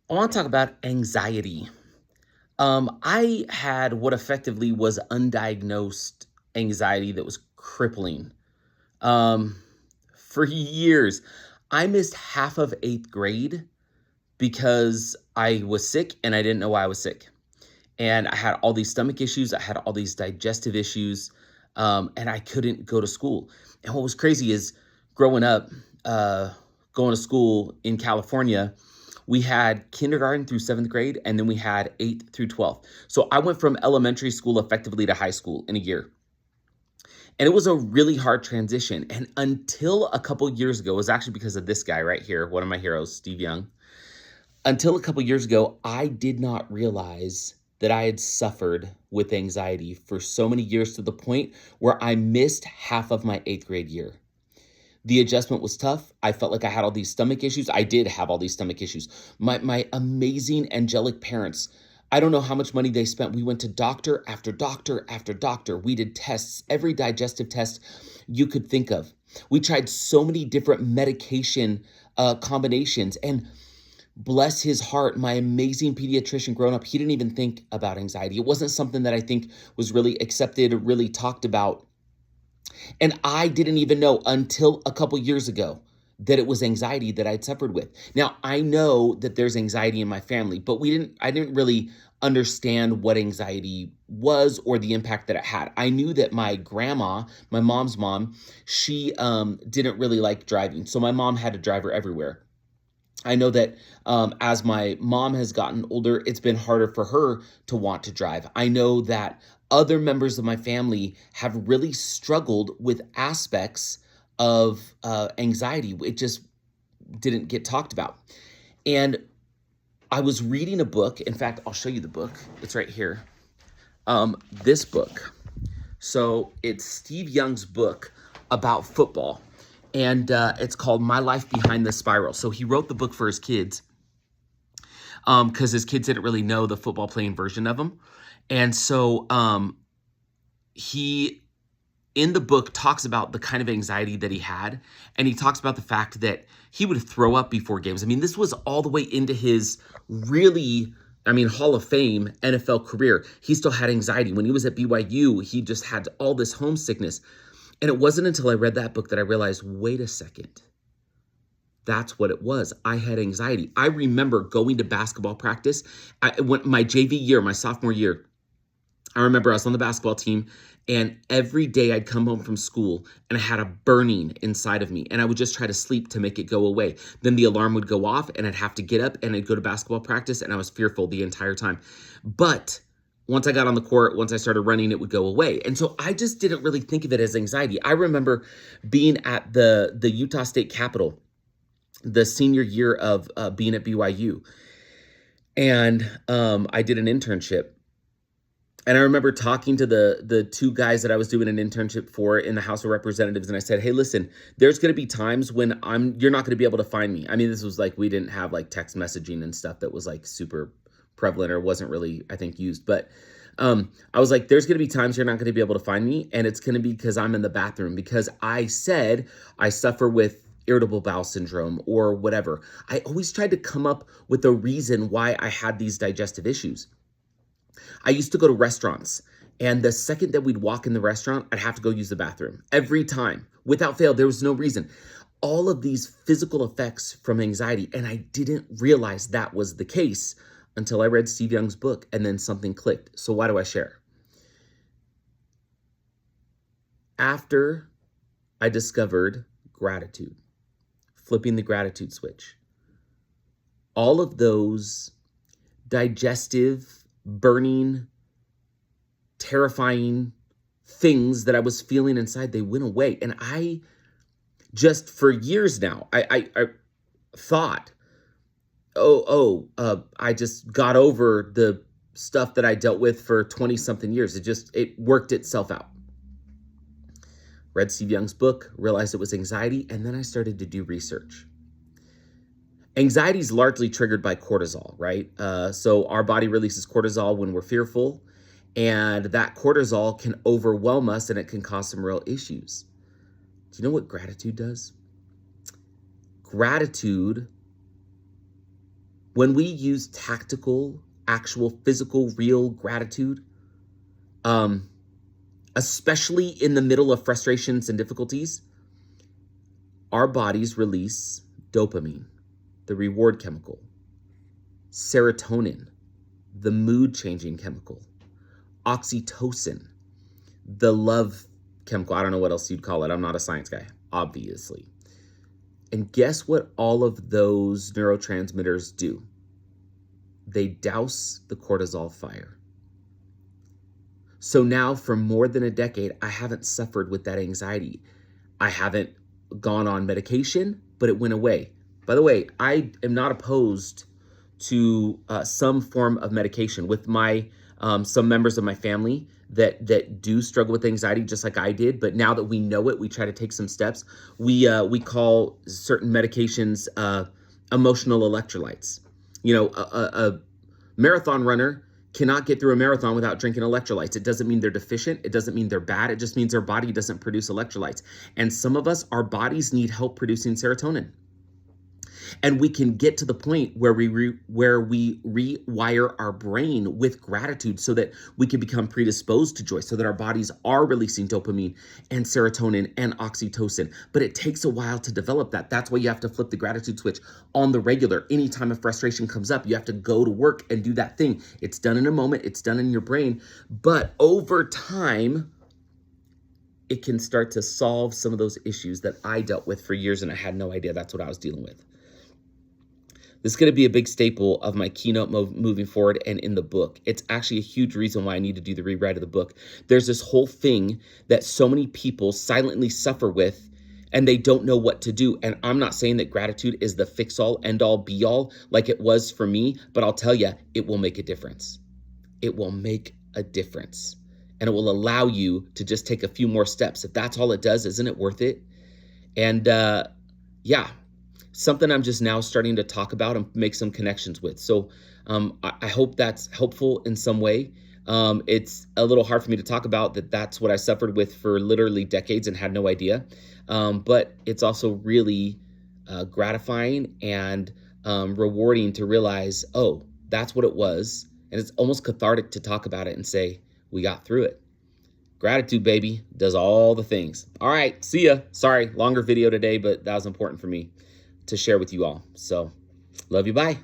I want to talk about anxiety. I had what effectively was undiagnosed anxiety that was crippling. Um, for years, I missed half of eighth grade because I was sick and I didn't know why I was sick. And I had all these stomach issues, I had all these digestive issues, and I couldn't go to school. And what was crazy is growing up, uh, going to school in California, we had kindergarten through seventh grade, and then we had eighth through 12th. So I went from elementary school effectively to high school in a year. And it was a really hard transition. And until a couple years ago, it was actually because of this guy right here, one of my heroes, Steve Young. Until a couple years ago, I did not realize that I had suffered with anxiety for so many years to the point where I missed half of my eighth grade year. The adjustment was tough. I felt like I had all these stomach issues. I did have all these stomach issues. My amazing angelic parents, I don't know how much money they spent. We went to doctor after doctor after doctor. We did tests, every digestive test you could think of. We tried so many different medication combinations. And bless his heart, my amazing pediatrician growing up, he didn't even think about anxiety. It wasn't something that I think was really accepted or really talked about. And I didn't even know until a couple years ago that it was anxiety that I'd suffered with. Now, I know that there's anxiety in my family, but I didn't really understand what anxiety was or the impact that it had. I knew that my grandma, my mom's mom, she didn't really like driving. So my mom had a driver everywhere. I know that as my mom has gotten older, it's been harder for her to want to drive. I know that other members of my family have really struggled with aspects of anxiety. It just didn't get talked about. And I was reading a book. In fact, I'll show you the book. It's right here. This book. So it's Steve Young's book about football. And it's called My Life Behind the Spiral. So he wrote the book for his kids because his kids didn't really know the football playing version of him. And so he, in the book, talks about the kind of anxiety that he had. And he talks about the fact that he would throw up before games. I mean, this was all the way into his really, Hall of Fame NFL career. He still had anxiety. When he was at BYU, he just had all this homesickness. And it wasn't until I read that book that I realized, wait a second, that's what it was. I had anxiety. I remember going to basketball practice. When my JV year, my sophomore year, I remember I was on the basketball team, and every day I'd come home from school and I had a burning inside of me, and I would just try to sleep to make it go away. Then the alarm would go off and I'd have to get up and I'd go to basketball practice, and I was fearful the entire time. But once I got on the court, once I started running, it would go away. And so I just didn't really think of it as anxiety. I remember being at the Utah State Capitol the senior year of being at BYU. And I did an internship. And I remember talking to the two guys that I was doing an internship for in the House of Representatives. And I said, hey, listen, there's going to be times when you're not going to be able to find me. I mean, this was like, we didn't have like text messaging and stuff that was like super prevalent or wasn't really, I think, used. But I was like, there's going to be times you're not going to be able to find me. And it's going to be because I'm in the bathroom, because I said I suffer with irritable bowel syndrome or whatever. I always tried to come up with a reason why I had these digestive issues. I used to go to restaurants, and the second that we'd walk in the restaurant, I'd have to go use the bathroom every time without fail. There was no reason. All of these physical effects from anxiety. And I didn't realize that was the case until I read Steve Young's book, and then something clicked. So why do I share? After I discovered gratitude, flipping the gratitude switch, all of those digestive, burning, terrifying things that I was feeling inside, they went away. And I just, for years now, I thought, I just got over the stuff that I dealt with for 20 something years. It worked itself out. Read Steve Young's book, realized it was anxiety, and then I started to do research. Anxiety is largely triggered by cortisol, right? So our body releases cortisol when we're fearful, and that cortisol can overwhelm us and it can cause some real issues. Do you know what gratitude does? Gratitude, When we use tactical, actual, physical, real gratitude, especially in the middle of frustrations and difficulties, our bodies release dopamine, the reward chemical, serotonin, the mood-changing chemical, oxytocin, the love chemical. I don't know what else you'd call it. I'm not a science guy, obviously. And guess what all of those neurotransmitters do? They douse the cortisol fire. So now for more than a decade, I haven't suffered with that anxiety. I haven't gone on medication, but it went away. By the way, I am not opposed to some form of medication with my some members of my family that do struggle with anxiety just like I did. But now that we know it, we try to take some steps. We call certain medications emotional electrolytes. You know, a marathon runner cannot get through a marathon without drinking electrolytes. It doesn't mean they're deficient. It doesn't mean they're bad. It just means their body doesn't produce electrolytes. And some of us, our bodies need help producing serotonin. And we can get to the point where we rewire our brain with gratitude so that we can become predisposed to joy, so that our bodies are releasing dopamine and serotonin and oxytocin. But it takes a while to develop that. That's why you have to flip the gratitude switch on the regular. Anytime a frustration comes up, you have to go to work and do that thing. It's done in a moment. It's done in your brain. But over time, it can start to solve some of those issues that I dealt with for years and I had no idea that's what I was dealing with. This is going to be a big staple of my keynote moving forward and in the book. It's actually a huge reason why I need to do the rewrite of the book. There's this whole thing that so many people silently suffer with and they don't know what to do. And I'm not saying that gratitude is the fix-all, end-all, be-all like it was for me, but I'll tell you, it will make a difference. It will make a difference. And it will allow you to just take a few more steps. If that's all it does, isn't it worth it? And yeah. Something I'm just now starting to talk about and make some connections with. So I hope that's helpful in some way. It's a little hard for me to talk about that's what I suffered with for literally decades and had no idea. But it's also really gratifying and rewarding to realize, oh, that's what it was. And it's almost cathartic to talk about it and say, we got through it. Gratitude, baby, does all the things. All right, see ya. Sorry, longer video today, but that was important for me to share with you all. So, love you, bye.